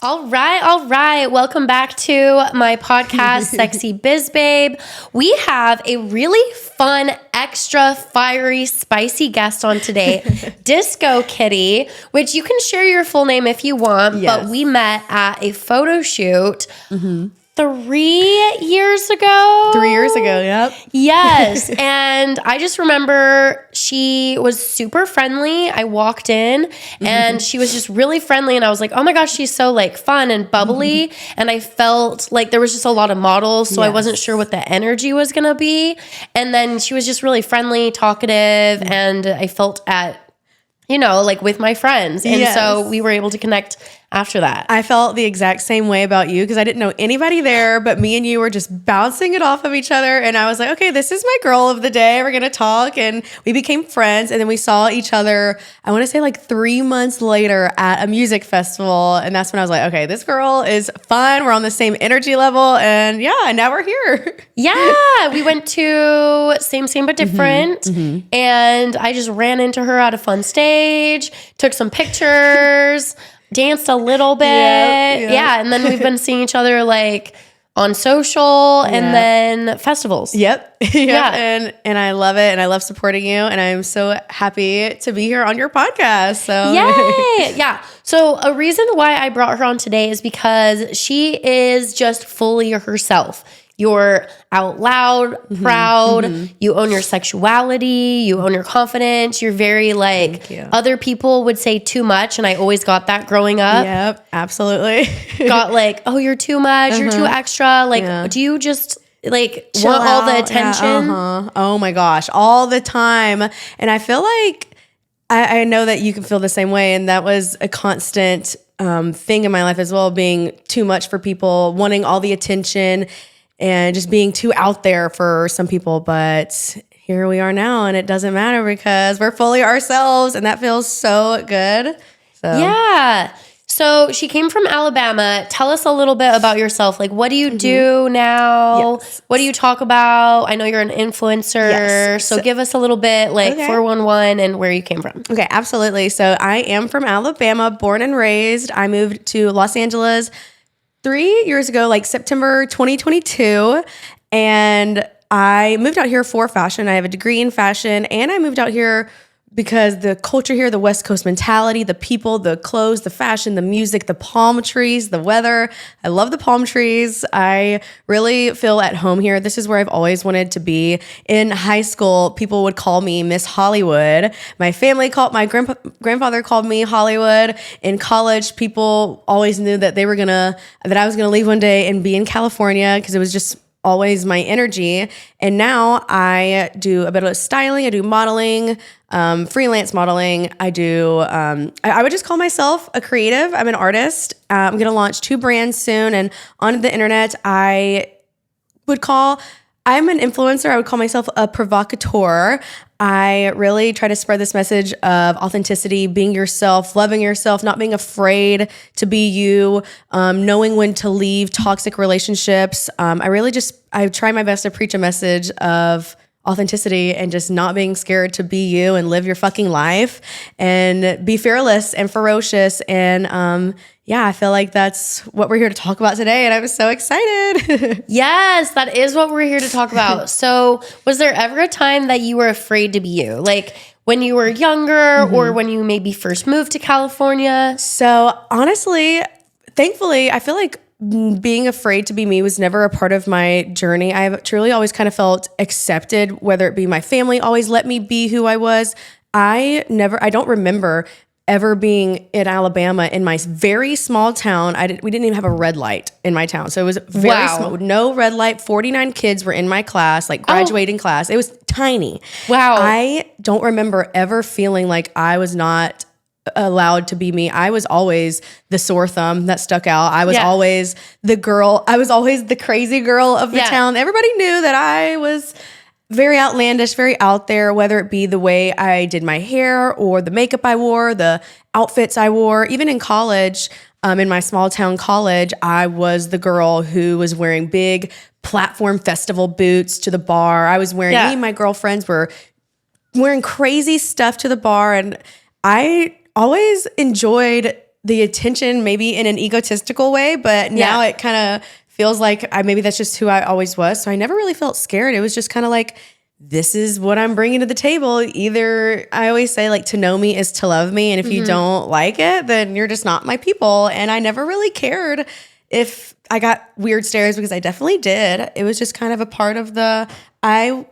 All right. Welcome back to my podcast, Sexy Biz Babe. We have a really fun, extra fiery, spicy guest on today, Disko Kitty, which you can share your full name if you want, but we met at a photo shoot 3 years ago. 3 years ago, yep. Yes. And I just remember she was super friendly. I walked in and she was just really friendly. And I was like, oh my gosh, she's so like fun and bubbly. And I felt like there was just a lot of models. So I wasn't sure what the energy was going to be. And then she was just really friendly, talkative. And I felt at, like with my friends. And so we were able to connect after that. I felt the exact same way about you because I didn't know anybody there, but me and you were just bouncing it off of each other. And I was like, okay, this is my girl of the day. We're going to talk. And we became friends. And then we saw each other, I want to say like 3 months later at a music festival. And that's when I was like, okay, this girl is fun. We're on the same energy level. And now we're here. Yeah, we went to same but different. And I just ran into her at a fun stage, took some pictures, danced a little bit. Yeah, and then we've been seeing each other like on social and then festivals. Yep. Yeah. And I love it. And I love supporting you. And I'm so happy to be here on your podcast. So yay. Yeah. So a reason why I brought her on today is because she is just fully herself. You're out loud, proud, you own your sexuality, you own your confidence. You're very like, other people would say too much. And I always got that growing up. Yep, absolutely. Got like, oh, you're too much, you're too extra. Like, do you just like chill want all the out? attention? Oh my gosh, all the time. And I feel like I know that you can feel the same way. And that was a constant thing in my life as well, being too much for people, wanting all the attention and just being too out there for some people. But here we are now, and it doesn't matter because we're fully ourselves, and that feels so good. So. Yeah. So she came from Alabama. Tell us a little bit about yourself. Like, what do you do now? Yes. What do you talk about? I know you're an influencer. Yes. So give us a little bit, like 411 and where you came from. Okay, absolutely. So I am from Alabama, born and raised. I moved to Los Angeles 3 years ago, like September 2022. And I moved out here for fashion. I have a degree in fashion, and I moved out here because the culture here, the West Coast mentality, the people, the clothes, the fashion, the music, the palm trees, the weather. I love the palm trees. I really feel at home here. This is where I've always wanted to be. In high school, people would call me Miss Hollywood. My grandfather called me Hollywood. In college, people always knew that I was gonna leave one day and be in California because it was just always my energy. And now I do a bit of styling. I do modeling, freelance modeling. I do, I would just call myself a creative. I'm an artist. I'm going to launch 2 brands soon. And on the internet, I'm an influencer. I would call myself a provocateur. I really try to spread this message of authenticity, being yourself, loving yourself, not being afraid to be you, knowing when to leave toxic relationships. I try my best to preach a message of authenticity and just not being scared to be you and live your fucking life and be fearless and ferocious. And I feel like that's what we're here to talk about today. And I'm so excited. Yes, that is what we're here to talk about. So was there ever a time that you were afraid to be you? Like when you were younger or when you maybe first moved to California? So honestly, thankfully, I feel like being afraid to be me was never a part of my journey. I have truly always kind of felt accepted, whether it be my family always let me be who I was. I don't remember ever being in Alabama in my very small town. We didn't even have a red light in my town. So it was very small. No red light. 49 kids were in my class, like graduating class. It was tiny. Wow. I don't remember ever feeling like I was not allowed to be me. I was always the sore thumb that stuck out. I was always the girl. I was always the crazy girl of the town. Everybody knew that I was very outlandish, very out there, whether it be the way I did my hair or the makeup I wore, the outfits I wore. Even in college, in my small town college, I was the girl who was wearing big platform festival boots to the bar. I was wearing, me and my girlfriends were wearing crazy stuff to the bar. And I always enjoyed the attention maybe in an egotistical way, but now it kind of feels like maybe that's just who I always was. So I never really felt scared. It was just kind of like, this is what I'm bringing to the table. Either I always say like to know me is to love me. And if you don't like it, then you're just not my people. And I never really cared if I got weird stares, because I definitely did. It was just kind of a part of I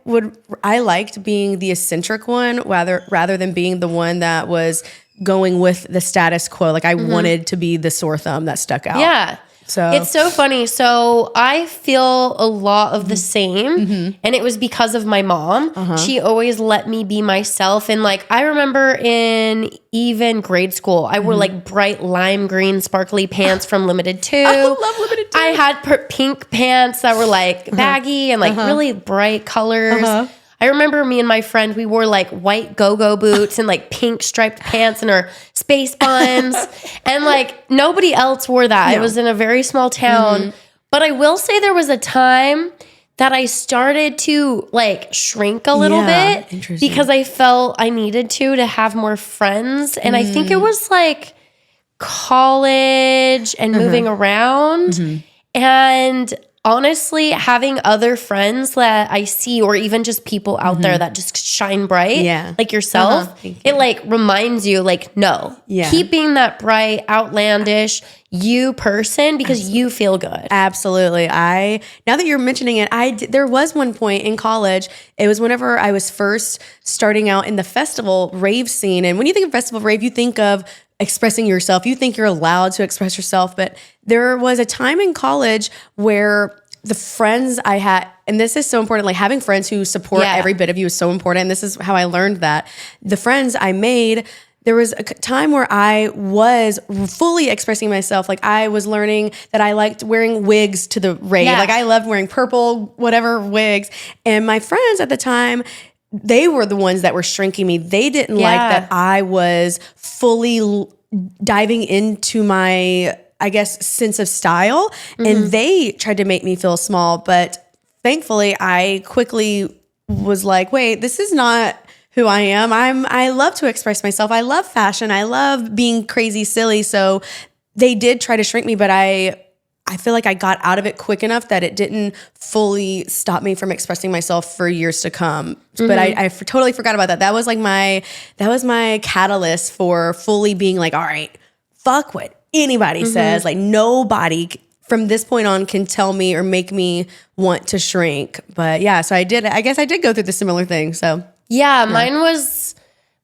liked being the eccentric one rather than being the one that was going with the status quo. Like I wanted to be the sore thumb that stuck out. Yeah. So it's so funny. So I feel a lot of the same, and it was because of my mom. She always let me be myself. And like, I remember in even grade school, I wore like bright lime green sparkly pants from Limited 2. I love Limited 2. I had pink pants that were like baggy and like really bright colors. I remember me and my friend, we wore like white go-go boots and like pink striped pants and our space buns. And like nobody else wore that. I was in a very small town. But I will say there was a time that I started to like shrink a little bit because I felt I needed to have more friends. And I think it was like college and moving around. And honestly, having other friends that I see, or even just people out there that just shine bright, like yourself, it like reminds you like, no, keep being that bright, outlandish you person because you feel good. Absolutely. Now that you're mentioning it, there was one point in college. It was whenever I was first starting out in the festival rave scene. And when you think of festival rave, you think of expressing yourself. You think you're allowed to express yourself. But there was a time in college where the friends I had, and this is so important, like having friends who support every bit of you is so important. And this is how I learned that. The friends I made, there was a time where I was fully expressing myself. Like I was learning that I liked wearing wigs to the rave. Like I loved wearing purple, whatever wigs. And my friends at the time, they were the ones that were shrinking me. They didn't like that I was fully diving into my, I guess, sense of style. And they tried to make me feel small. But thankfully, I quickly was like, wait, this is not who I am. I love to express myself. I love fashion. I love being crazy silly. So they did try to shrink me, but I feel like I got out of it quick enough that it didn't fully stop me from expressing myself for years to come. But I totally forgot about that. That was my catalyst for fully being like, all right, fuck what anybody says. Like nobody from this point on can tell me or make me want to shrink. But yeah, so I guess I did go through the similar thing. So yeah, mine was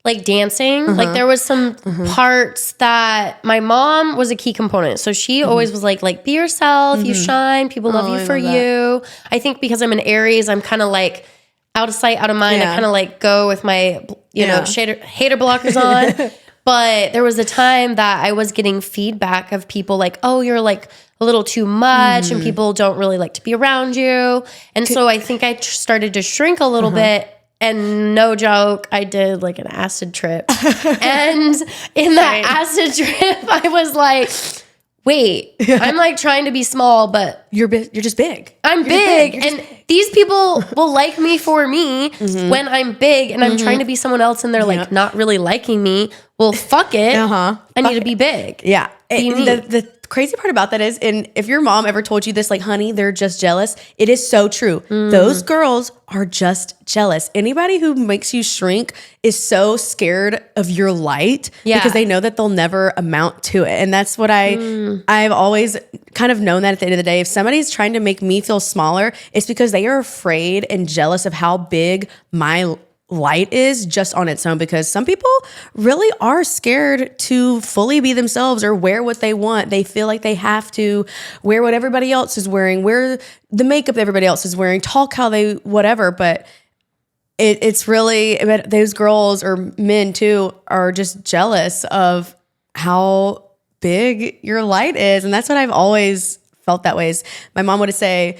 like dancing. Like there was some parts that my mom was a key component. So she always was like be yourself, you shine, people love you for you. I think because I'm an Aries, I'm kind of like out of sight, out of mind. I kind of like go with my, hater blockers on. But there was a time that I was getting feedback of people like, oh, you're like a little too much and people don't really like to be around you. And so I think I started to shrink a little bit. And no joke, I did like an acid trip. And in that acid trip, I was like, wait, I'm like trying to be small, but you're just big. I'm big. And these people will like me for me when I'm big and I'm trying to be someone else and they're like not really liking me. Well, fuck it. I need to be big. Yeah. The crazy part about that is, and if your mom ever told you this, like, honey, they're just jealous, it is so true. Those girls are just jealous. Anybody who makes you shrink is so scared of your light because they know that they'll never amount to it. And that's what I've always kind of known that at the end of the day, if somebody's trying to make me feel smaller, it's because they are afraid and jealous of how big my light is just on its own, because some people really are scared to fully be themselves or wear what they want. They feel like they have to wear what everybody else is wearing, wear the makeup everybody else is wearing, talk how they whatever. But it's really, those girls or men too are just jealous of how big your light is. And that's what I've always felt that way. Is my mom would say,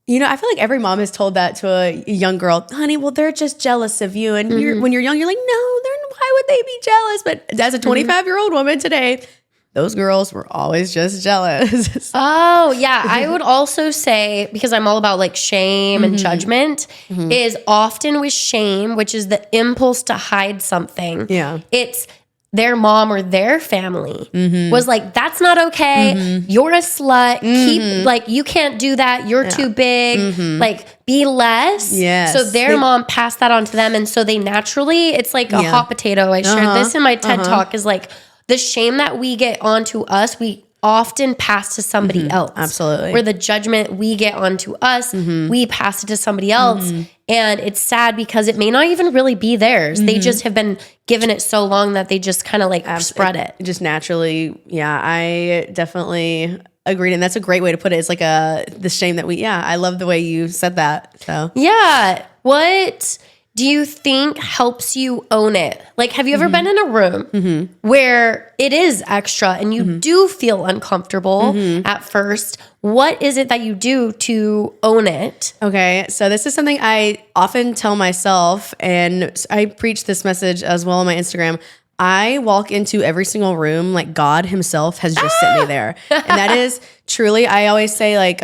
I feel like every mom has told that to a young girl, honey, well, they're just jealous of you. And when you're young, you're like, no, why would they be jealous? But as a 25-year-old woman today, those girls were always just jealous. Oh, yeah. I would also say, because I'm all about like shame and judgment, is often with shame, which is the impulse to hide something. Yeah. It's their mom or their family was like, that's not okay. You're a slut. Keep like, you can't do that. You're too big. Like, be less. Yes. So their mom passed that on to them. And so they naturally, it's like a hot potato. I shared this in my TED talk, is like the shame that we get onto us, we often pass to somebody else. Absolutely. Where the judgment we get onto us, we pass it to somebody else. And it's sad because it may not even really be theirs. They just have been given it so long that they just kind of like spread it. Just naturally. Yeah, I definitely agreed. And that's a great way to put it. It's like the shame that I love the way you said that. So yeah. What do you think helps you own it? Like, have you ever been in a room where it is extra and you do feel uncomfortable at first? What is it that you do to own it? Okay, so this is something I often tell myself, and I preach this message as well on my Instagram. I walk into every single room like God himself has just sent me there. And that is truly, I always say, like,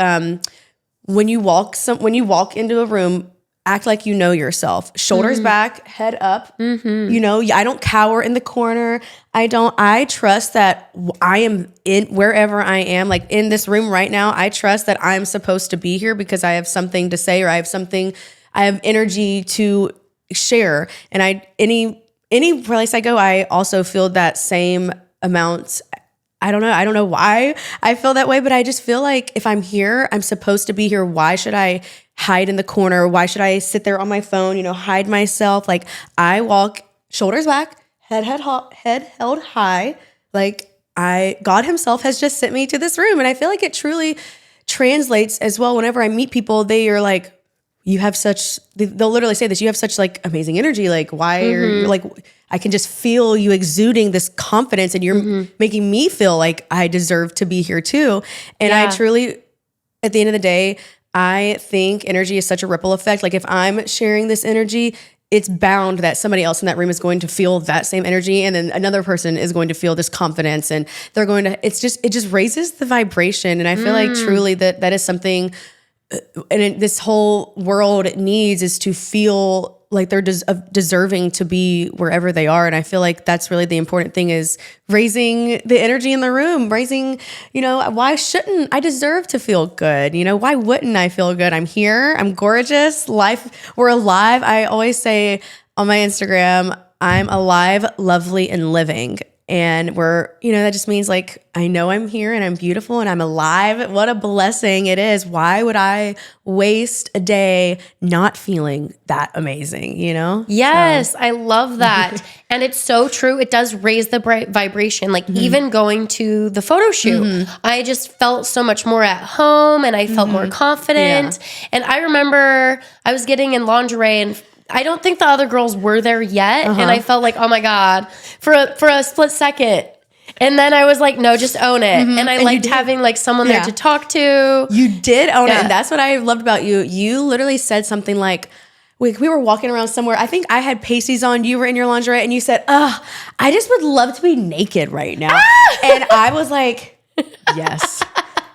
when you walk into a room, act like you know yourself. Shoulders back, head up. You know, I don't cower in the corner. I trust that I am in wherever I am, like in this room right now. I trust that I'm supposed to be here because I have something to say, or I have energy to share. And any place I go, I also feel that same amount. I don't know why I feel that way, but I just feel like if I'm here, I'm supposed to be here. Why should I hide in the corner? Why should I sit there on my phone, hide myself? Like, I walk shoulders back, head held high. Like, God himself has just sent me to this room. And I feel like it truly translates as well. Whenever I meet people, they are like, they'll literally say this, you have such like amazing energy. Like, why are you like, I can just feel you exuding this confidence, and you're making me feel like I deserve to be here too. And I truly, at the end of the day, I think energy is such a ripple effect. Like, if I'm sharing this energy, it's bound that somebody else in that room is going to feel that same energy. And then another person is going to feel this confidence, and it just raises the vibration. And I feel like truly that is something, and this whole world needs, is to feel like they're deserving to be wherever they are. And I feel like that's really the important thing, is raising the energy in the room, why shouldn't I deserve to feel good? Why wouldn't I feel good? I'm here. I'm gorgeous. We're alive. I always say on my Instagram, I'm alive, lovely, and living. And that just means like, I know I'm here and I'm beautiful and I'm alive. What a blessing it is. Why would I waste a day not feeling that amazing, Yes, I love that. And it's so true. It does raise the vibration. Like, even going to the photo shoot, I just felt so much more at home, and I felt more confident. Yeah. And I remember I was getting in lingerie, and I don't think the other girls were there yet. And I felt like, oh my God, for a split second. And then I was like, no, just own it. And I liked having like someone there to talk to. You did own it. And that's what I loved about you. You literally said something like, we were walking around somewhere. I think I had pasties on. You were in your lingerie, and you said, I just would love to be naked right now. And I was like, yes.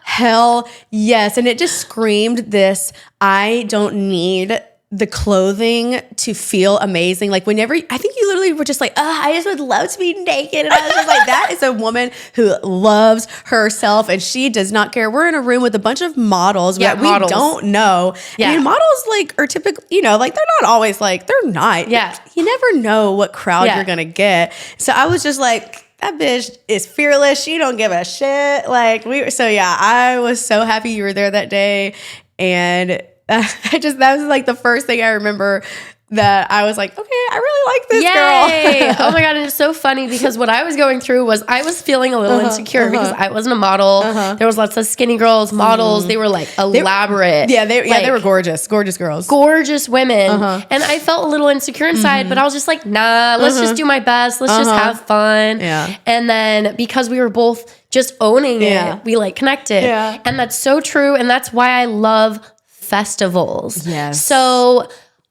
Hell yes. And it just screamed this, I don't need the clothing to feel amazing. Like, whenever, I think you literally were just like, I just would love to be naked. And I was just like, that is a woman who loves herself, and she does not care. We're in a room with a bunch of models that we don't know. Yeah. I mean, models like are typically, like, they're not always like, they're not. Yeah. You never know what crowd you're going to get. So I was just like, that bitch is fearless. She don't give a shit. Like, I was so happy you were there that day. And that was like the first thing I remember that I was like, okay, I really like this girl. Oh my God. And it's so funny because what I was going through was I was feeling a little insecure because I wasn't a model. There was lots of skinny girls, models. They were like elaborate. They were gorgeous girls. Gorgeous women. And I felt a little insecure inside, but I was just like, nah, let's just do my best. Let's just have fun. Yeah. And then because we were both just owning it, we like connected. Yeah. And that's so true. And that's why I love festivals. Yes. So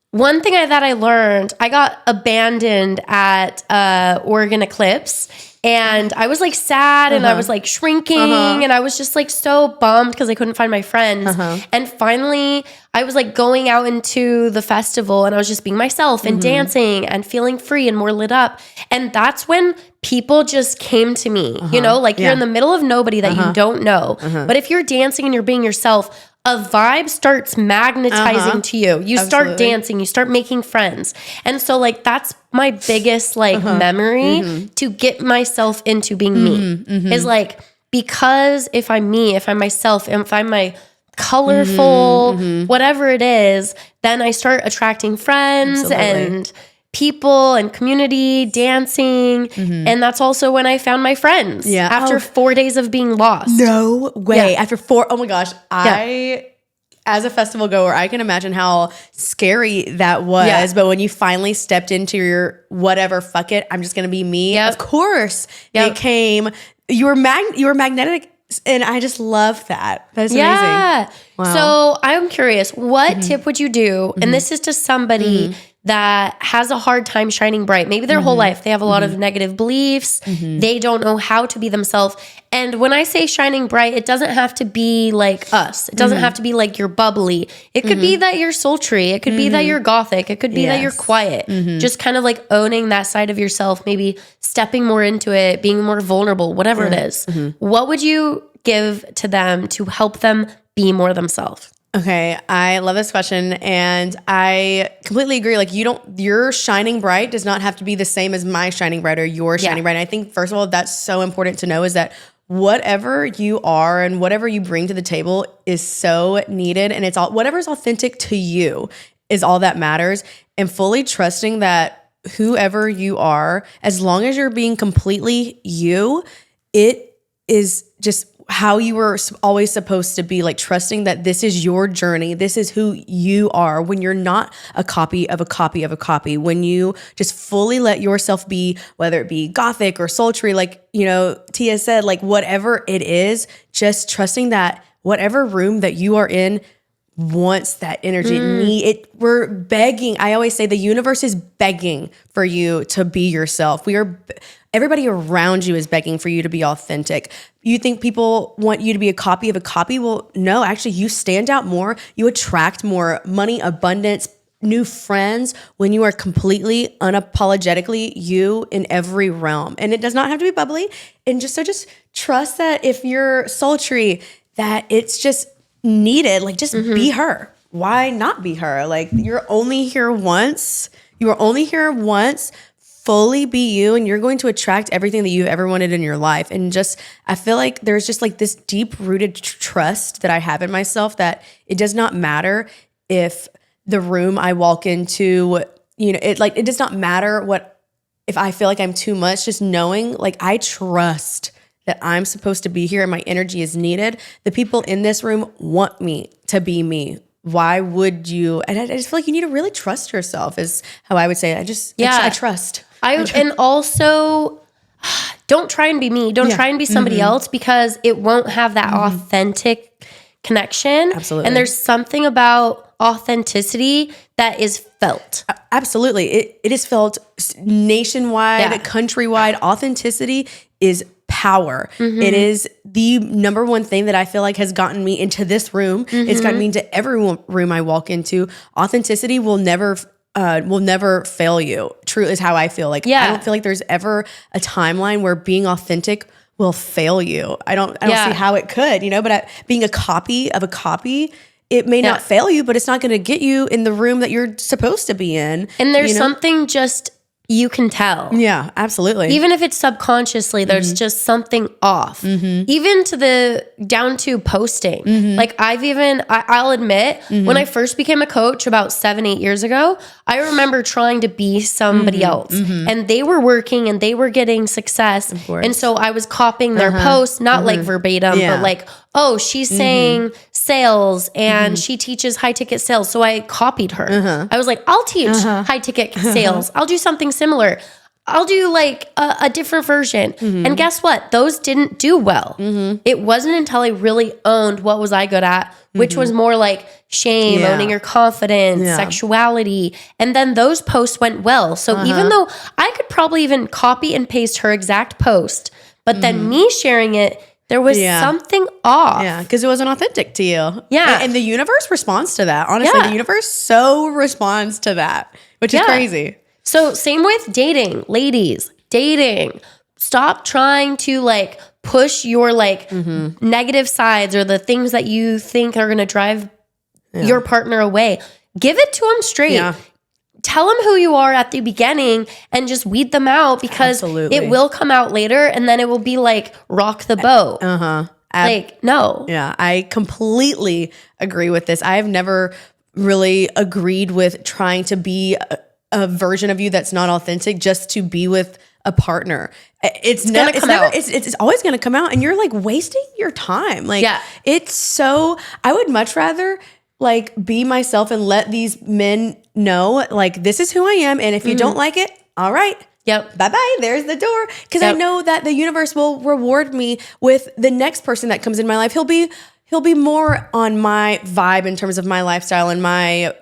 one thing that I learned, I got abandoned at Oregon Eclipse, and I was like sad and I was like shrinking and I was just like so bummed because I couldn't find my friends. And finally I was like going out into the festival and I was just being myself and dancing and feeling free and more lit up. And that's when people just came to me, you know, like you're in the middle of nobody that you don't know. But if you're dancing and you're being yourself, a vibe starts magnetizing to you. You start dancing, you start making friends. And so like, that's my biggest like memory to get myself into being me is like, because if I'm me, if I'm myself, if I'm my colorful, whatever it is, then I start attracting friends and people and community, dancing. And that's also when I found my friends after 4 days of being lost. No way. After 4, oh my gosh. As a festival goer, I can imagine how scary that was. But when you finally stepped into your whatever, fuck it, I'm just going to be me. Of course it came. You were magnetic. And I just love that. That's amazing. Wow. So I'm curious, what tip would you do? And this is to somebody that has a hard time shining bright. Maybe their whole life, they have a lot of negative beliefs. They don't know how to be themselves. And when I say shining bright, it doesn't have to be like us. It doesn't have to be like you're bubbly. It could be that you're sultry. It could be that you're gothic. It could be that you're quiet. Just kind of like owning that side of yourself, maybe stepping more into it, being more vulnerable, whatever it is. What would you give to them to help them be more themselves? Okay, I love this question, and I completely agree. Like, your shining bright does not have to be the same as my shining bright or your shining bright. And I think, first of all, that's so important to know is that whatever you are and whatever you bring to the table is so needed, and it's all whatever's authentic to you is all that matters. And fully trusting that whoever you are, as long as you're being completely you, it is just how you were always supposed to be, like trusting that this is your journey. This is who you are when you're not a copy of a copy of a copy. When you just fully let yourself be, whether it be gothic or sultry, like, you know, Tia said, like whatever it is, just trusting that whatever room that you are in wants that energy. We're begging. I always say the universe is begging for you to be yourself. Everybody around you is begging for you to be authentic. You think people want you to be a copy of a copy? Well, no, actually you stand out more. You attract more money, abundance, new friends when you are completely unapologetically you in every realm. And it does not have to be bubbly. And just trust that if you're sultry, that it's just needed. Like just be her. Why not be her? Like you're only here once. You are only here once. Fully be you, and you're going to attract everything that you've ever wanted in your life. And I feel like there's just like this deep rooted trust that I have in myself that it does not matter if the room I walk into, you know, it does not matter if I feel like I'm too much, just knowing like I trust that I'm supposed to be here and my energy is needed. The people in this room want me to be me. Why would you? And I just feel like you need to really trust yourself is how I would say it. I trust. And also don't try and be me. Don't try and be somebody else because it won't have that authentic connection. Absolutely. And there's something about authenticity that is felt. Absolutely. It is felt nationwide, countrywide. Authenticity is power. It is the number one thing that I feel like has gotten me into this room. It's gotten me into every room I walk into. Authenticity will never fail you. True is how I feel. Like I don't feel like there's ever a timeline where being authentic will fail you. I don't see how it could, you know, but being a copy of a copy, it may not fail you, but it's not going to get you in the room that you're supposed to be in. And there's something just you can tell. Yeah, absolutely. Even if it's subconsciously, there's just something off. Even down to posting. Like I'll admit, when I first became a coach about 7-8 years ago, I remember trying to be somebody else. And they were working and they were getting success. And so I was copying their posts, not like verbatim, but like, oh, she's saying sales and she teaches high ticket sales. So I copied her. I was like, I'll teach high ticket sales. I'll do something similar. I'll do like a different version. And guess what? Those didn't do well. It wasn't until I really owned what was I good at, which was more like shame, owning your confidence, sexuality. And then those posts went well. So even though I could probably even copy and paste her exact post, but then me sharing it, there was something off. Yeah, because it wasn't authentic to you. Yeah. And the universe responds to that. Honestly, the universe so responds to that, which is crazy. So same with dating. Ladies, dating. stop trying to like push your like negative sides or the things that you think are going to drive your partner away. Give it to them straight. Yeah. Tell them who you are at the beginning and just weed them out, because it will come out later and then it will be like rock the boat. Like, no. Yeah, I completely agree with this. I have never really agreed with trying to be a version of you that's not authentic just to be with a partner. It's always going to come out, and you're like wasting your time. Like, it's so, I would much rather like be myself and let these men know, like, this is who I am. And if you don't like it, all right. Yep. Bye-bye. There's the door. Because I know that the universe will reward me with the next person that comes in my life. He'll be more on my vibe in terms of my lifestyle and my,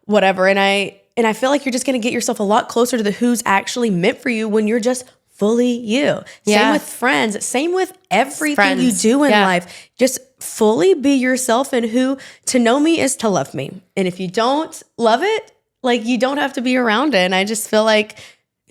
whatever. And I feel like you're just going to get yourself a lot closer to the who's actually meant for you when you're just fully you. Same with friends. Same with everything you do in life. Just fully be yourself, and who to know me is to love me. And if you don't love it, like, you don't have to be around it. And I just feel like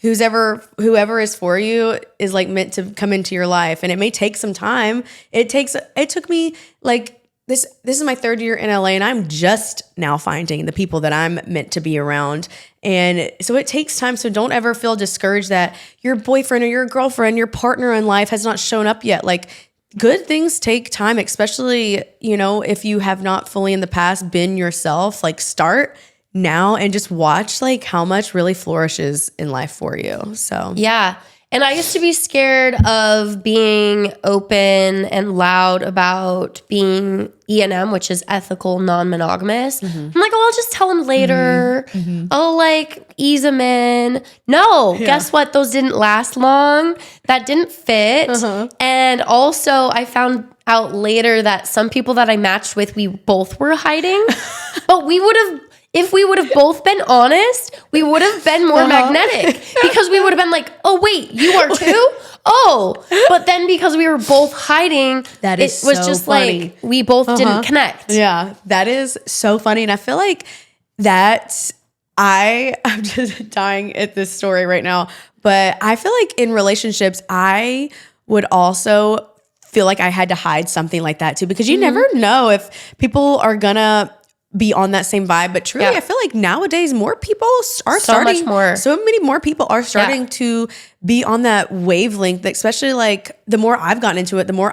whoever is for you is like meant to come into your life. And it may take some time. It took me like, this is my 3rd year in LA, and I'm just now finding the people that I'm meant to be around. And so it takes time. So don't ever feel discouraged that your boyfriend or your girlfriend, your partner in life has not shown up yet. Like, good things take time, especially, if you have not fully in the past been yourself. Like, start now and just watch like how much really flourishes in life for you. So yeah. And I used to be scared of being open and loud about being E&M, which is ethical non-monogamous. I'm like, oh, I'll just tell them later. I'll like ease them in. No, guess what? Those didn't last long. That didn't fit. And also I found out later that some people that I matched with, we both were hiding. But if we would have both been honest, we would have been more magnetic, because we would have been like, oh, wait, you are too? Oh, but then because we were both hiding, it was so just funny. Like we both didn't connect. Yeah, that is so funny. And I feel like I'm just dying at this story right now, but I feel like in relationships, I would also feel like I had to hide something like that too, because you never know if people are gonna be on that same vibe. But truly, I feel like nowadays more people are so many more people are starting to be on that wavelength, especially like the more I've gotten into it, the more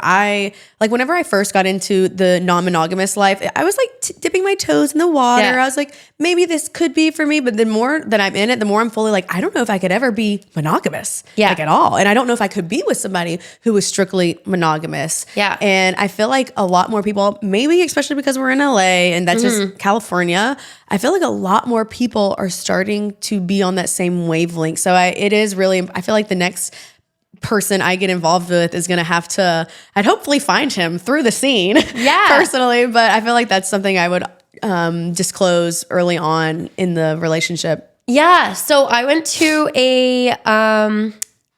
whenever I first got into the non-monogamous life, I was like dipping my toes in the water. I was like, maybe this could be for me. But the more that I'm in it, the more I'm fully like, I don't know if I could ever be monogamous like at all. And I don't know if I could be with somebody who was strictly monogamous. And I feel like a lot more people, maybe especially because we're in LA and that's just California, I feel like a lot more people are starting to be on that same wavelength. So I feel like the next person I get involved with is going to have to, I'd hopefully find him through the scene personally, but I feel like that's something I would disclose early on in the relationship. Yeah. So I went to a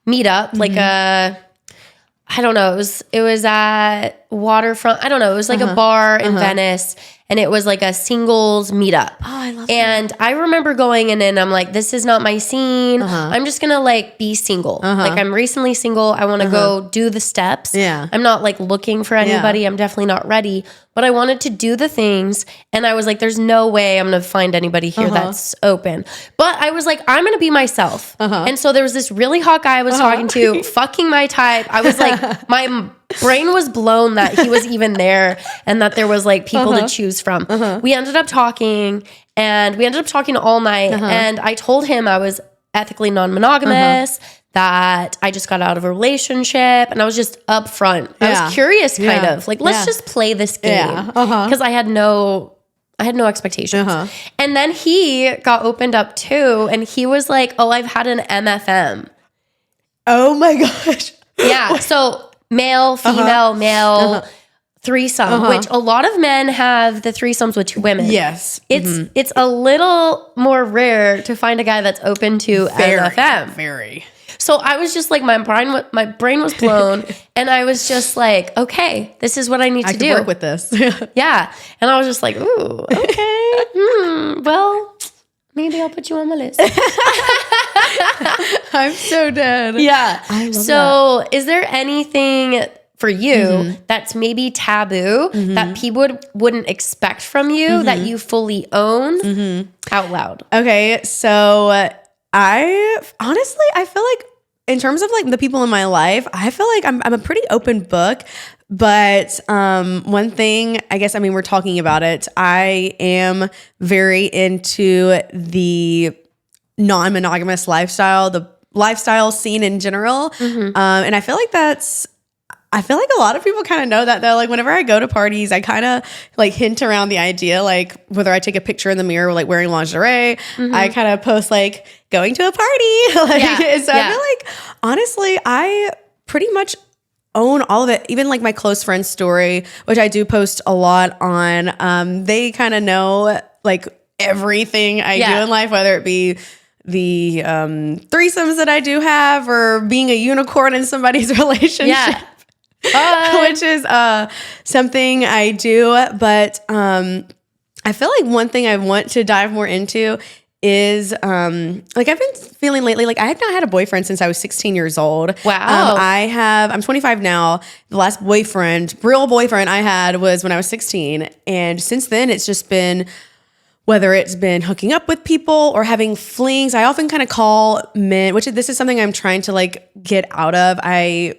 meetup, like I don't know, it was at Waterfront. I don't know. It was like a bar in Venice, and it was like a singles meetup. Oh, I love that. And I remember going in and I'm like, this is not my scene. I'm just going to like be single. Like, I'm recently single. I want to go do the steps. I'm not like looking for anybody. I'm definitely not ready, but I wanted to do the things. And I was like, there's no way I'm going to find anybody here that's open. But I was like, I'm going to be myself. And so there was this really hot guy I was talking to, fucking my type. I was like, my brain was blown that he was even there and that there was like people to choose from. We ended up talking, and we ended up talking all night. And I told him I was ethically non-monogamous, that I just got out of a relationship, and I was just upfront. I was curious, kind of like, let's just play this game, because I had no expectations. And then he got opened up too, and he was like, oh, I've had an MFM. Oh my gosh. Yeah. So male, female, male, threesome, which a lot of men have the threesomes with two women. Yes. It's a little more rare to find a guy that's open to MFM. Very. So I was just like, my brain was blown, and I was just like, okay, this is what I need to do. I can work with this. Yeah. And I was just like, ooh, okay. Well, Maybe I'll put you on my list. I'm so dead. Yeah. I love so is there anything for you that's maybe taboo that people wouldn't expect from you that you fully own out loud? Okay, so I feel like in terms of like the people in my life, I feel like I'm a pretty open book. But one thing, I guess, I mean, we're talking about it. I am very into the non-monogamous lifestyle, the lifestyle scene in general. And I feel like a lot of people kind of know that though. Like whenever I go to parties, I kind of like hint around the idea, like whether I take a picture in the mirror, like wearing lingerie, I kind of post like going to a party. I feel like honestly, I pretty much own all of it. Even like my close friend story, which I do post a lot on. They kind of know like everything I do in life, whether it be the threesomes that I do have or being a unicorn in somebody's relationship. Yeah. Which is something I do, but I feel like one thing I want to dive more into is like I've been feeling lately like I have not had a boyfriend since I was 16 years old. Wow. I'm 25 now. The last real boyfriend I had was when I was 16, and since then it's just been whether it's been hooking up with people or having flings. I often kind of call men, this is something I'm trying to like get out of. I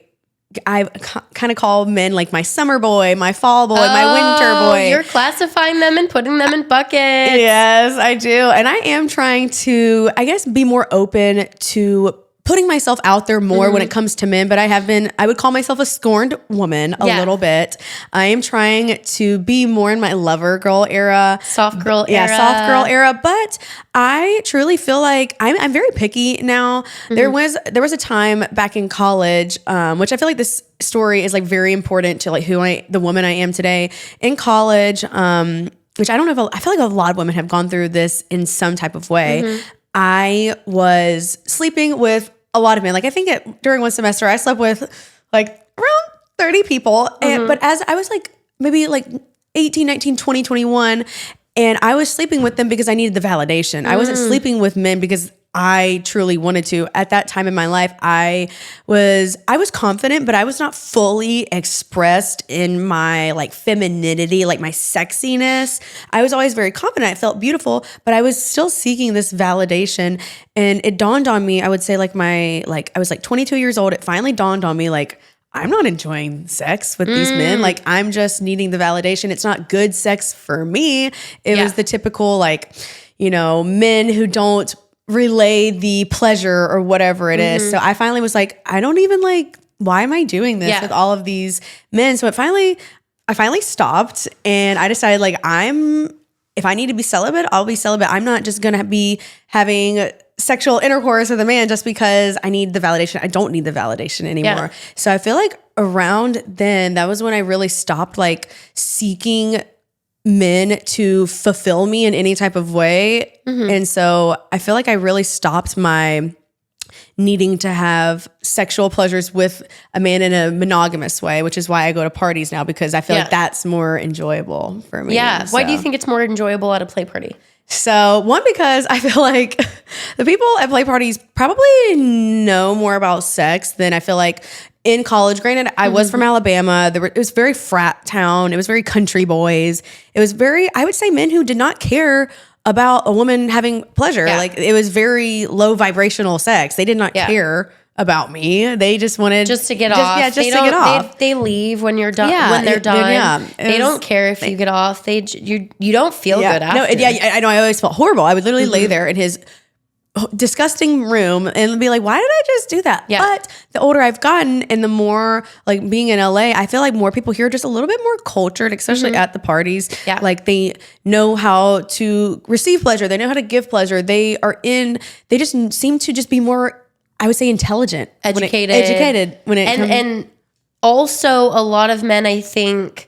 kind of call men like my summer boy, my fall boy, my winter boy. You're classifying them and putting them in buckets. Yes, I do. And I am trying to, I guess, be more open to putting myself out there more when it comes to men. But I would call myself a scorned woman a little bit. I am trying to be more in my lover girl era. Soft girl era. Yeah, soft girl era. But I truly feel like I'm very picky now. There was a time back in college, which I feel like this story is like very important to like the woman I am today in college. Which I don't know I feel like a lot of women have gone through this in some type of way. I was sleeping with a lot of men. Like I think during one semester, I slept with like around 30 people. But as I was like maybe like 18, 19, 20, 21, and I was sleeping with them because I needed the validation. I wasn't sleeping with men because I truly wanted to. At that time in my life, I was confident, but I was not fully expressed in my like femininity, like my sexiness. I was always very confident. I felt beautiful, but I was still seeking this validation. And it dawned on me, I would say I was like 22 years old. It finally dawned on me like, I'm not enjoying sex with these men. Like I'm just needing the validation. It's not good sex for me. It was the typical like, men who don't relay the pleasure or whatever it is. So I finally was like, I don't even like, why am I doing this with all of these men? So I finally stopped, and I decided like if I need to be celibate, I'll be celibate. I'm not just going to be having sexual intercourse with a man just because I need the validation. I don't need the validation anymore. Yeah. So I feel like around then, that was when I really stopped like seeking men to fulfill me in any type of way. And so I feel like I really stopped my needing to have sexual pleasures with a man in a monogamous way, which is why I go to parties now, because I feel like that's more enjoyable for me. Yeah. Why do you think it's more enjoyable at a play party? So one, because I feel like the people at play parties probably know more about sex than I feel like in college. Granted, I was from Alabama. It was very frat town. It was very country boys. It was I would say men who did not care about a woman having pleasure. Yeah. Like it was very low vibrational sex. They did not care about me. They just wanted to get off. Yeah, just to get off. They leave when you're done. Yeah, when they're done. They don't care if you get off. You don't feel good after. No, I know. I always felt horrible. I would literally lay there in his disgusting room and be like, why did I just do that? Yeah. But the older I've gotten and the more like being in LA, I feel like more people here are just a little bit more cultured, especially at the parties. Yeah. Like they know how to receive pleasure. They know how to give pleasure. They just seem to just be more, I would say, intelligent. Educated when it comes. And also a lot of men, I think,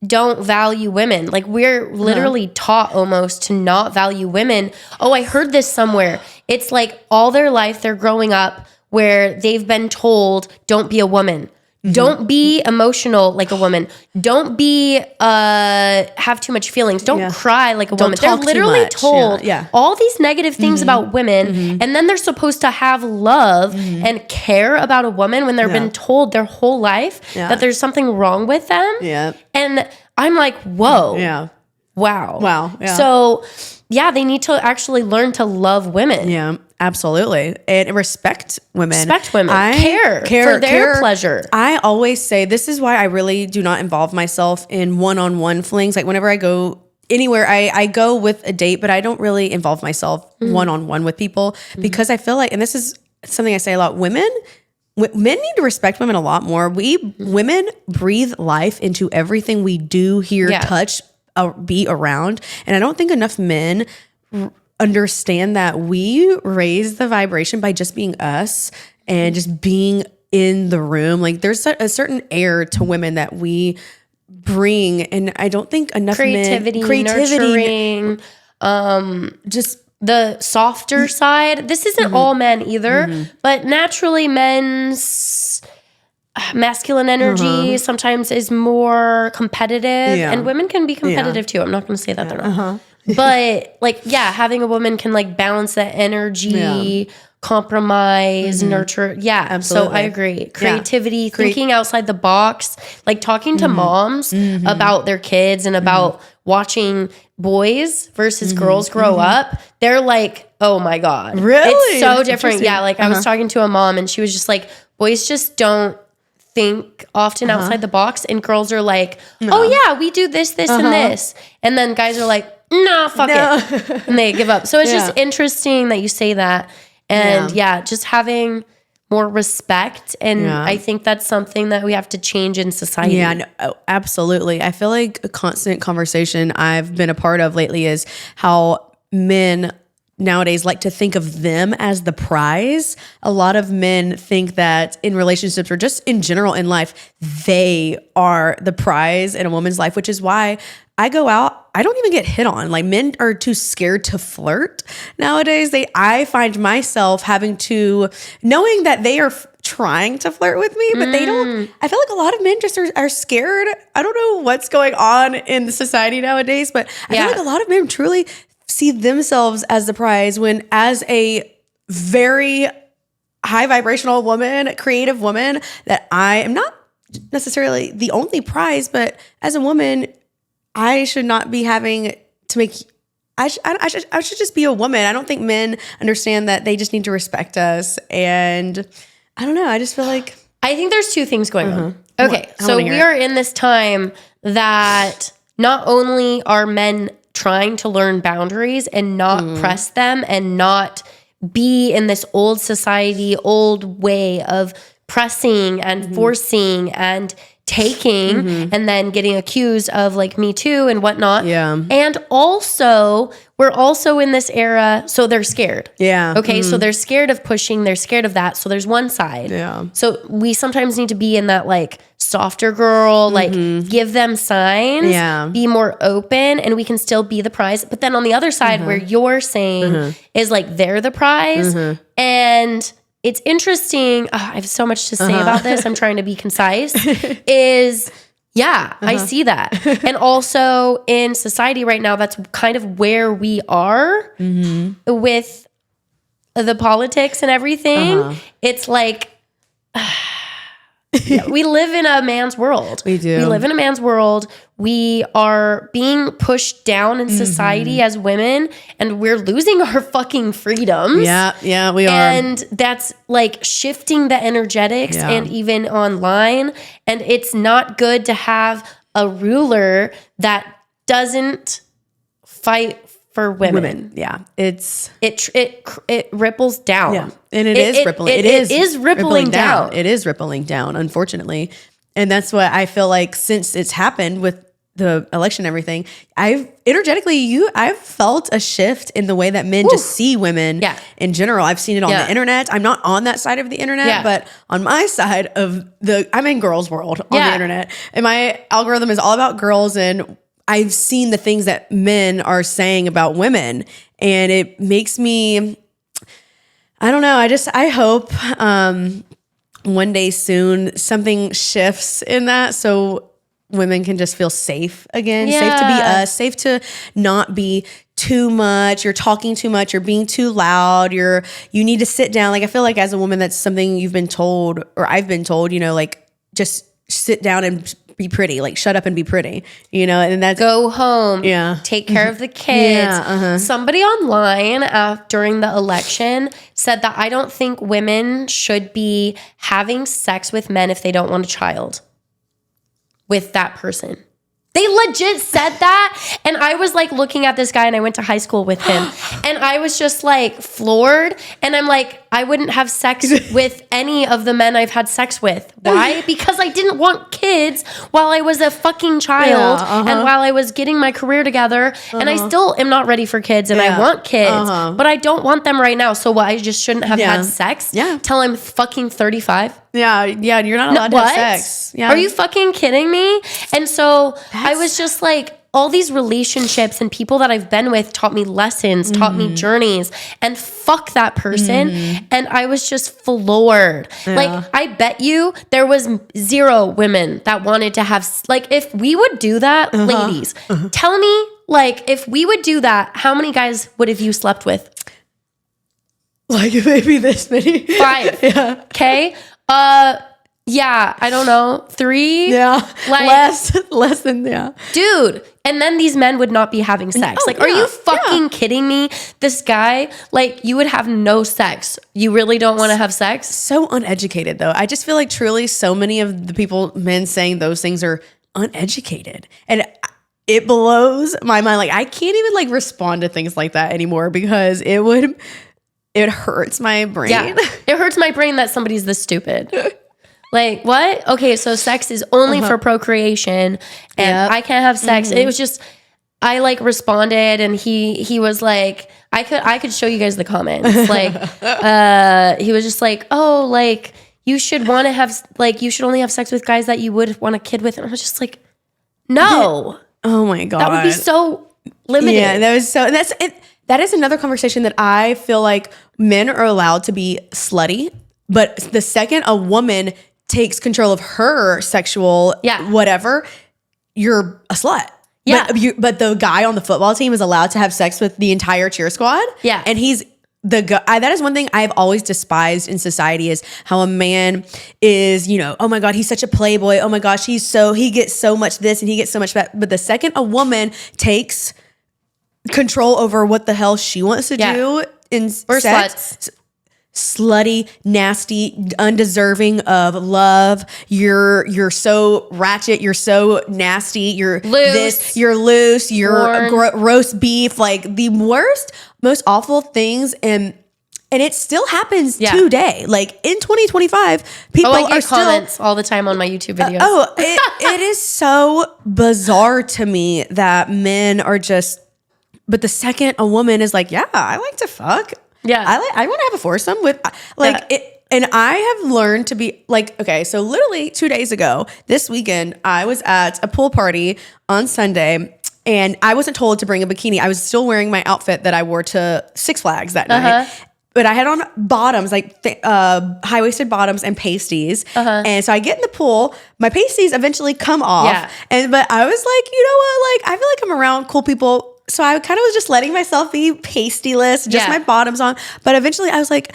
don't value women. Like we're literally taught almost to not value women. Oh, I heard this somewhere. It's like all their life they're growing up where they've been told, don't be a woman. Don't be emotional like a woman. Don't be have too much feelings. Don't cry like a woman. They're literally told all these negative things about women, and then they're supposed to have love and care about a woman when they've been told their whole life that there's something wrong with them. Yeah. And I'm like, whoa. Yeah. Wow. Yeah. So they need to actually learn to love women. Yeah. Absolutely. And respect women. Respect women. Care for their pleasure. I always say this is why I really do not involve myself in one-on-one flings. Like whenever I go anywhere, I go with a date, but I don't really involve myself one-on-one with people because I feel like, and this is something I say a lot, men need to respect women a lot more. Women breathe life into everything we do, hear, touch, be around. And I don't think enough men understand that we raise the vibration by just being us and just being in the room. Like there's a certain air to women that we bring, and I don't think enough creativity, nurturing, just the softer side. This isn't all men either, but naturally men's masculine energy sometimes is more competitive, and women can be competitive too. I'm not going to say that they're not. But having a woman can like balance that energy, compromise, nurture. Yeah, absolutely. So I agree. Creativity, thinking outside the box, like talking to moms about their kids and about watching boys versus girls grow up. They're like, oh my God. Really? It's so different. Yeah, like I was talking to a mom and she was just like, boys just don't think often outside the box, and girls are like, oh yeah, we do this, and this. And then guys are like, no, fuck it. And they give up. So it's just interesting that you say that. And just having more respect. And I think that's something that we have to change in society. Yeah, no, absolutely. I feel like a constant conversation I've been a part of lately is how men nowadays like to think of them as the prize. A lot of men think that in relationships or just in general in life, they are the prize in a woman's life, which is why I go out, I don't even get hit on. Like men are too scared to flirt nowadays. I find myself having to, knowing that they are trying to flirt with me, but they don't. I feel like a lot of men just are scared. I don't know what's going on in society nowadays, but I feel like a lot of men truly see themselves as the prize, when as a very high vibrational woman, creative woman, that I am not necessarily the only prize, but as a woman, I should not be having to make, I should just be a woman. I don't think men understand that they just need to respect us. And I don't know. I just feel like, I think there's two things going on. Okay. So we are in this time that not only are men trying to learn boundaries and not press them and not be in this old society, old way of pressing and forcing and taking and then getting accused of like Me Too and whatnot. Yeah. And also, we're also in this era, so they're scared. Yeah. Okay, so they're scared of pushing, they're scared of that. So there's one side. Yeah. So we sometimes need to be in that like softer girl, like give them signs, be more open, and we can still be the prize. But then on the other side, where you're saying is like they're the prize, and it's interesting. I have so much to say about this. I'm trying to be concise. I see that. And also in society right now, that's kind of where we are with the politics and everything. It's like, we live in a man's world. We do. We live in a man's world. We are being pushed down in society as women, and we're losing our fucking freedoms. Yeah, we are. And that's like shifting the energetics and even online. And it's not good to have a ruler that doesn't fight for women. Yeah, it ripples down. Yeah, and it is rippling. It is rippling down. It is rippling down, unfortunately. And that's what I feel like since it's happened with the election and everything, I've felt a shift in the way that men just see women in general. I've seen it on the internet. I'm not on that side of the internet, but on my side of I'm in girls' world on the internet. And my algorithm is all about girls, and I've seen the things that men are saying about women, and it makes me, I don't know. I hope one day soon something shifts in that, so women can just feel safe again, safe to be us, safe to not be too much, you're talking too much, you're being too loud, you need to sit down. Like, I feel like as a woman, that's something you've been told, or I've been told, you know, like, just sit down and be pretty, like, shut up and be pretty, you know, and that's go home, take care of the kids. Somebody online during the election said that I don't think women should be having sex with men if they don't want a child with that person. They legit said that. And I was like looking at this guy, and I went to high school with him, and I was just like floored. And I'm like, I wouldn't have sex with any of the men I've had sex with. Why? Because I didn't want kids while I was a fucking child and while I was getting my career together. And I still am not ready for kids, and I want kids, but I don't want them right now. So what, I just shouldn't have had sex till I'm fucking 35? Yeah, you're not allowed to have sex. Yeah. Are you fucking kidding me? And so I was just like, all these relationships and people that I've been with taught me lessons, taught me journeys, and fuck that person. And I was just floored. Like, I bet you there was 0 women that wanted to have, like, if we would do that, ladies, tell me, like, if we would do that, how many guys would have you slept with? Like, maybe this many. 5. Okay. Yeah, I don't know. 3? Yeah. Like, less than, dude. And then these men would not be having sex. Are you fucking kidding me? This guy, like, you would have no sex. You really don't want to have sex? So uneducated, though. I just feel like truly so many of the men saying those things are uneducated. And it blows my mind. Like, I can't even, like, respond to things like that anymore, because it hurts my brain. Yeah. It hurts my brain that somebody's this stupid. Like, what? Okay, so sex is only for procreation, and I can't have sex. It was just, I like responded, and he was like, I could show you guys the comments. Like, he was just like, oh, like, you should want to have, like, you should only have sex with guys that you would want a kid with. And I was just like, no. Oh my God. That would be so limited. Yeah, that is another conversation that I feel like men are allowed to be slutty, but the second a woman takes control of her sexual whatever, you're a slut. Yeah. But the guy on the football team is allowed to have sex with the entire cheer squad. Yeah. And he's the guy. That is one thing I've always despised in society, is how a man is, you know, oh my God, he's such a playboy. Oh my gosh, he gets so much this and he gets so much that. But the second a woman takes control over what the hell she wants to do in sex, slutty, nasty, undeserving of love. You're so ratchet. You're so nasty. You're loose. You're loose. You're roast beef. Like, the worst, most awful things. And it still happens today. Like, in 2025, people I get still comments all the time on my YouTube videos. It is so bizarre to me that men are just. But the second a woman is like, yeah, I like to fuck. Yeah. I want to have a foursome with, like, it. And I have learned to be like, okay, so literally 2 days ago, this weekend, I was at a pool party on Sunday, and I wasn't told to bring a bikini. I was still wearing my outfit that I wore to Six Flags that night. But I had on bottoms, like high-waisted bottoms and pasties. And so I get in the pool. My pasties eventually come off. But I was like, you know what? Like, I feel like I'm around cool people. So I kind of was just letting myself be pastyless, just my bottoms on. But eventually I was like,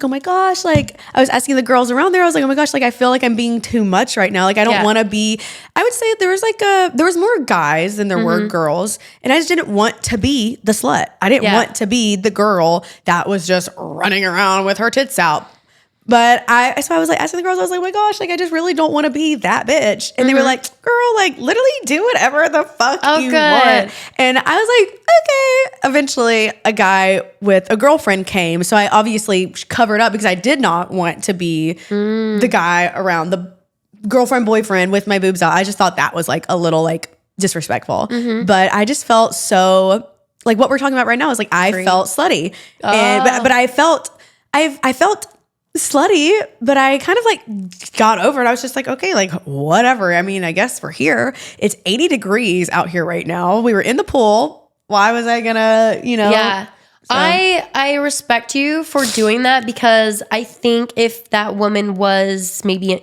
oh my gosh, like, I was asking the girls around there, I was like, oh my gosh, like, I feel like I'm being too much right now. Like, I don't want to be, I would say there was more guys than there were girls. And I just didn't want to be the slut. I didn't want to be the girl that was just running around with her tits out. But so I was like asking the girls, I was like, oh my gosh, like, I just really don't want to be that bitch. And they were like, girl, like, literally do whatever the fuck you want. And I was like, okay. Eventually a guy with a girlfriend came. So I obviously covered up because I did not want to be the guy around the girlfriend, boyfriend with my boobs out. I just thought that was like a little like disrespectful. But I just felt so, like, what we're talking about right now is like, I felt slutty. And, but I felt slutty, but I kind of like got over it. I was just like, okay, like, whatever. I mean, I guess we're here. It's 80 degrees out here right now. We were in the pool. Why was I gonna, So. I respect you for doing that because I think if that woman was maybe,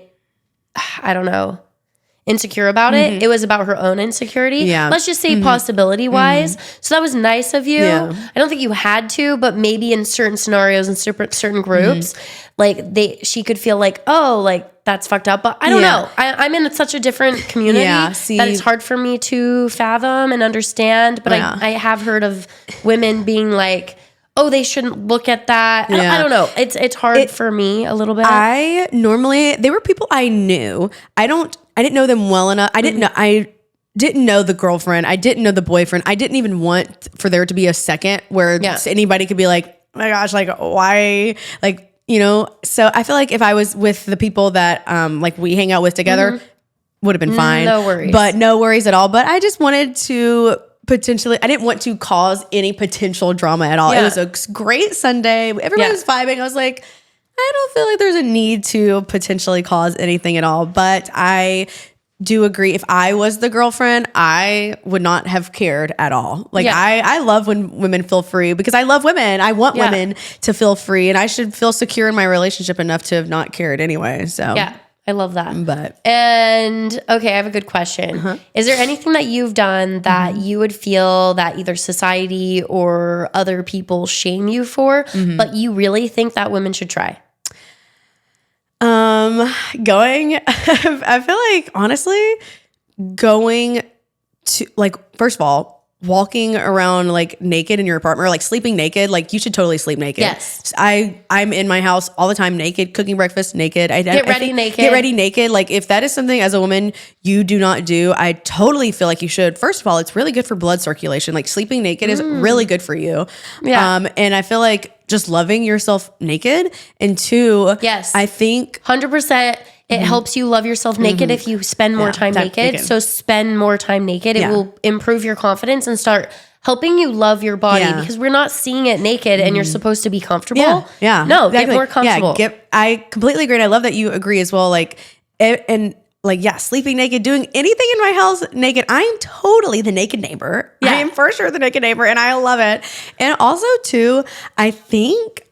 I don't know, insecure about it, it was about her own insecurity. Yeah. Let's just say possibility wise. So that was nice of you. Yeah. I don't think you had to, but maybe in certain scenarios and certain groups, like she could feel like, oh, like that's fucked up. But I don't know. I'm in such a different community that it's hard for me to fathom and understand. But I have heard of women being like, oh, they shouldn't look at that. I don't know. It's hard for me a little bit. They were people I knew. I didn't know them well enough. I didn't know the girlfriend. I didn't know the boyfriend. I didn't even want for there to be a second where anybody could be like, oh my gosh, like why? Like, you know, so I feel like if I was with the people that like we hang out with together, would have been fine. No worries. But no worries at all. But I just wanted to I didn't want to cause any potential drama at all. It was a great Sunday. Everybody was vibing. I was like, I don't feel like there's a need to potentially cause anything at all. But I do agree. If I was the girlfriend, I would not have cared at all. Like I love when women feel free because I love women. I want women to feel free, and I should feel secure in my relationship enough to have not cared anyway. So yeah, I love that. And okay, I have a good question. Is there anything that you've done that you would feel that either society or other people shame you for, but you really think that women should try? I feel like honestly going to like, first of all, walking around like naked in your apartment or like sleeping naked, like you should totally sleep naked. Yes. I'm in my house all the time naked, cooking breakfast naked. Get ready naked. Like if that is something as a woman you do not do, I totally feel like you should. First of all, it's really good for blood circulation. Like sleeping naked is really good for you. Yeah. And I feel like just loving yourself naked. And two, I think 100%. It helps you love yourself naked if you spend more time naked. So spend more time naked. It will improve your confidence and start helping you love your body because we're not seeing it naked and you're supposed to be comfortable. Yeah. No, exactly. Get more comfortable. I completely agree. And I love that you agree as well. Like, and like, sleeping naked, doing anything in my house naked. I am totally the naked neighbor. I am for sure the naked neighbor and I love it. And also too, I think,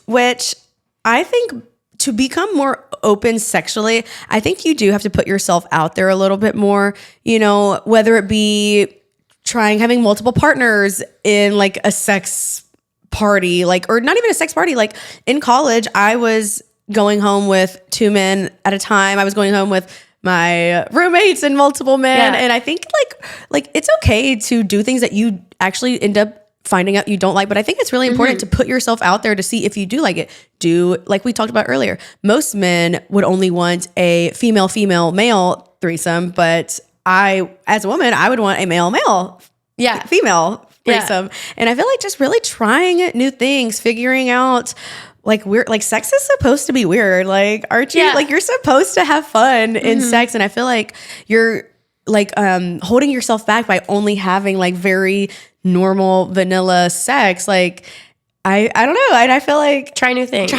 which I think to become more open sexually, I think you do have to put yourself out there a little bit more, you know, whether it be having multiple partners in like a sex party, like, or not even a sex party. Like in college, I was going home with 2 men at a time. I was going home with my roommates and multiple men. And I think like it's okay to do things that you actually end up finding out you don't like, but I think it's really important to put yourself out there to see if you do like it. Like we talked about earlier, most men would only want a female-male threesome, but as a woman, I would want a male-male female threesome. And I feel like just really trying new things, figuring out like sex is supposed to be weird. Like, aren't you like, you're supposed to have fun in sex. And I feel like you're like, holding yourself back by only having like very normal vanilla sex. Like, I don't know. And I feel like try new things.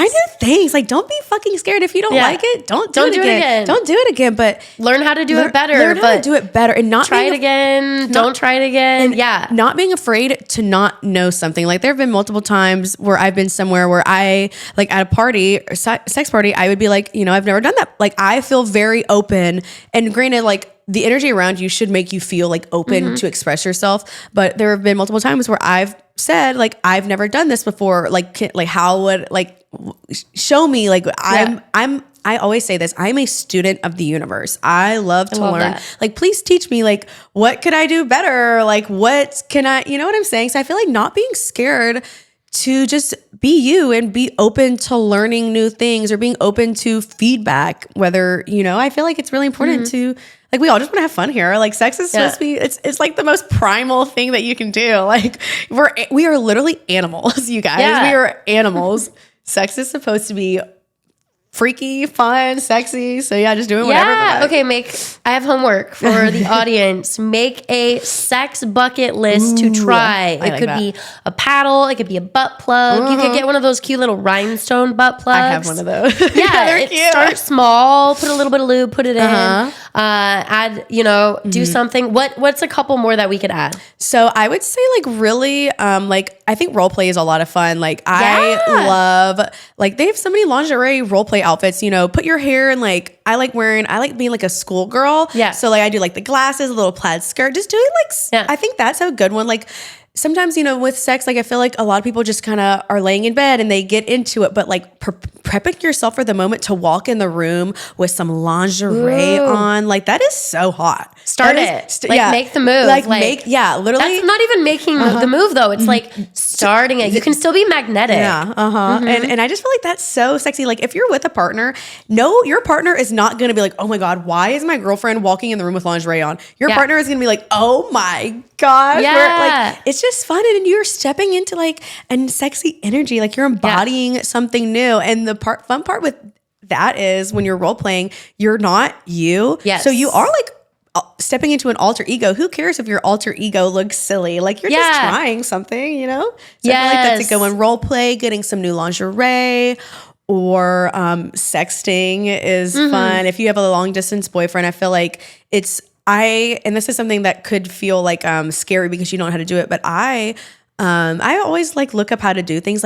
Like, don't be fucking scared. If you don't like it, don't do it again. Don't do it again. But learn how to do it better. Learn how to do it better and not try it again. Don't try it again. Not being afraid to not know something. Like there have been multiple times where I've been somewhere where I like at a party or sex party, I would be like, you know, I've never done that. Like I feel very open, and granted, like the energy around you should make you feel like open to express yourself. But there have been multiple times where I've said like, I've never done this before. Like how would show me, like I always say this, I'm a student of the universe. I love to learn. That. Like, please teach me, like, what could I do better? Like, what can I, you know what I'm saying? So I feel like not being scared to just be you and be open to learning new things or being open to feedback, whether, you know, I feel like it's really important to, like, we all just want to have fun here. Like sex is supposed to be, it's like the most primal thing that you can do. Like we are literally animals, you guys. We are animals. Sex is supposed to be freaky, fun, sexy. So yeah, just doing whatever. Yeah. Okay. I have homework for the audience. Make a sex bucket list to try. It could be a paddle. It could be a butt plug. You could get one of those cute little rhinestone butt plugs. I have one of those. Yeah. They're cute. Start small. Put a little bit of lube. Put it in. Add. Do something. What's a couple more that we could add? So I would say really I think role play is a lot of fun. I love they have so many lingerie role play outfits. Put your hair in I like being like a schoolgirl. Yeah. So I do the glasses, a little plaid skirt, just doing I think that's a good one. Sometimes, with sex, I feel like a lot of people just kind of are laying in bed and they get into it, but prepping yourself for the moment to walk in the room with some lingerie on, that is so hot. Start it. Make the move. Literally. That's not even making the move though. It's starting it. You can still be magnetic. Yeah. And I just feel like that's so sexy. If you're with a partner, no, your partner is not going to be like, oh my God, why is my girlfriend walking in the room with lingerie on? Your partner is going to be like, oh my gosh. Yeah. It's just fun. And you're stepping into a sexy energy. You're embodying something new. And the fun part with that is when you're role playing, you're not you. Yes. So you are stepping into an alter ego. Who cares if your alter ego looks silly? You're just trying something, So I feel that's a good one. Role play, getting some new lingerie, or sexting is fun. If you have a long distance boyfriend, I feel like and this is something that could feel scary because you don't know how to do it, but I always look up how to do things.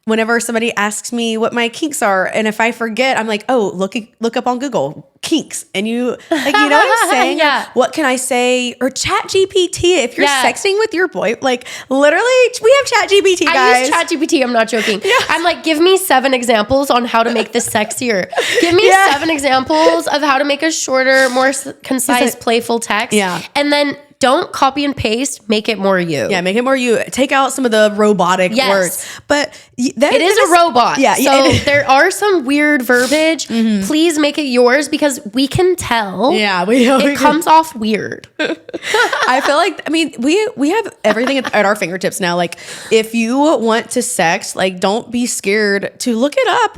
Whenever somebody asks me what my kinks are, and if I forget, I'm like, oh, look up on Google kinks, and you know what I'm saying? Yeah. What can I say? Or Chat GPT. If you're sexting with your boy, literally, we have Chat GPT, guys. I use Chat GPT. I'm not joking. Yes. I'm give me 7 examples on how to make this sexier. Give me 7 examples of how to make a shorter, more concise, playful text. Yeah. And then don't copy and paste. Make it more you. Yeah, make it more you. Take out some of the robotic words. But it is a robot. Yeah. So there are some weird verbiage. Please make it yours because we can tell. Yeah, it comes off weird. I feel we have everything at our fingertips now. If you want to sex, don't be scared to look it up.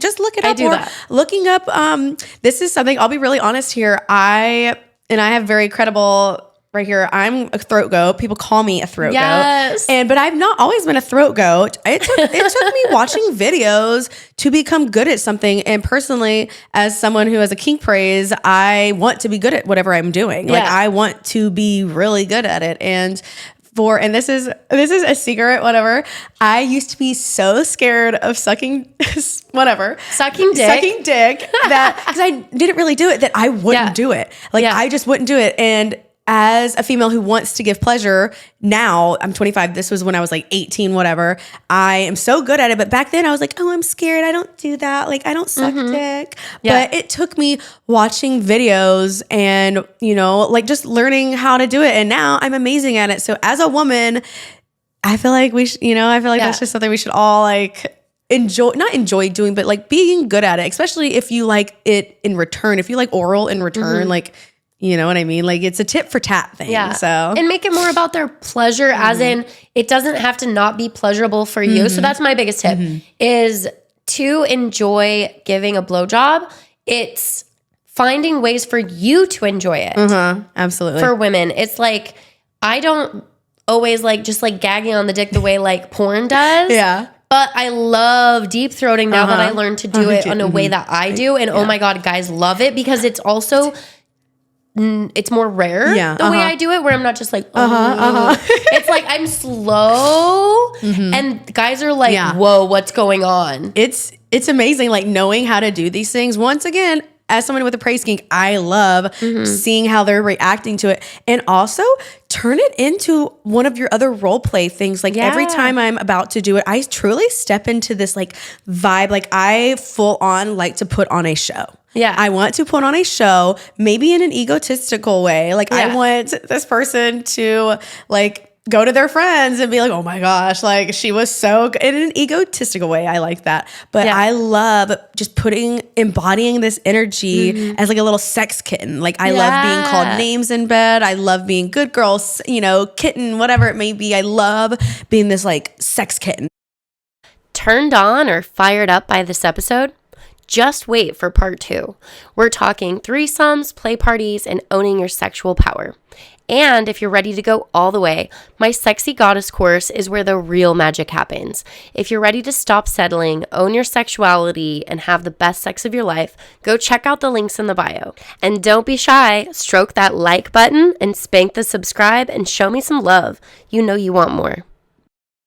Just look it up. I do that. Looking up. This is something. I'll be really honest here. I have very credible. Right here, I'm a throat goat. People call me a throat goat. But I've not always been a throat goat. It took me watching videos to become good at something. And personally, as someone who has a kink praise, I want to be good at whatever I'm doing. I want to be really good at it. And this is a secret, whatever. I used to be so scared of sucking dick that because I didn't really do it, that I wouldn't do it. I just wouldn't do it. And as a female who wants to give pleasure, now I'm 25. This was when I was 18, whatever. I am so good at it. But back then I was oh, I'm scared. I don't do that. I don't suck dick. Yeah. But it took me watching videos and, just learning how to do it. And now I'm amazing at it. So as a woman, I feel like we should, that's just something we should all not enjoy doing, but being good at it, especially if you like it in return. If you like oral in return, you know what I mean? It's a tit for tat thing. Yeah. So and make it more about their pleasure, as in it doesn't have to not be pleasurable for you. So that's my biggest tip is to enjoy giving a blowjob. It's finding ways for you to enjoy it. Absolutely. For women, it's I don't always just gagging on the dick the way porn does. Yeah. But I love deep throating now that I learned to do it in a way that I do. And oh my God, guys love it because it's also it's more rare the way I do it, where I'm not just it's I'm slow and guys are whoa, what's going on? It's amazing knowing how to do these things. Once again, as someone with a praise kink, I love seeing how they're reacting to it, and also turn it into one of your other role play things. Every time I'm about to do it, I truly step into this vibe. I full on like to put on a show. Yeah. I want to put on a show, maybe in an egotistical way. I want this person to go to their friends and be oh my gosh, she was so good. In an egotistical way. I like that. But I love just embodying this energy as a little sex kitten. I love being called names in bed. I love being good girl, kitten, whatever it may be. I love being this sex kitten. Turned on or fired up by this episode? Just wait for part 2. We're talking threesomes, play parties, and owning your sexual power. And if you're ready to go all the way, my Sexy Goddess course is where the real magic happens. If you're ready to stop settling, own your sexuality, and have the best sex of your life, go check out the links in the bio. And don't be shy, stroke that like button and spank the subscribe and show me some love. You know you want more.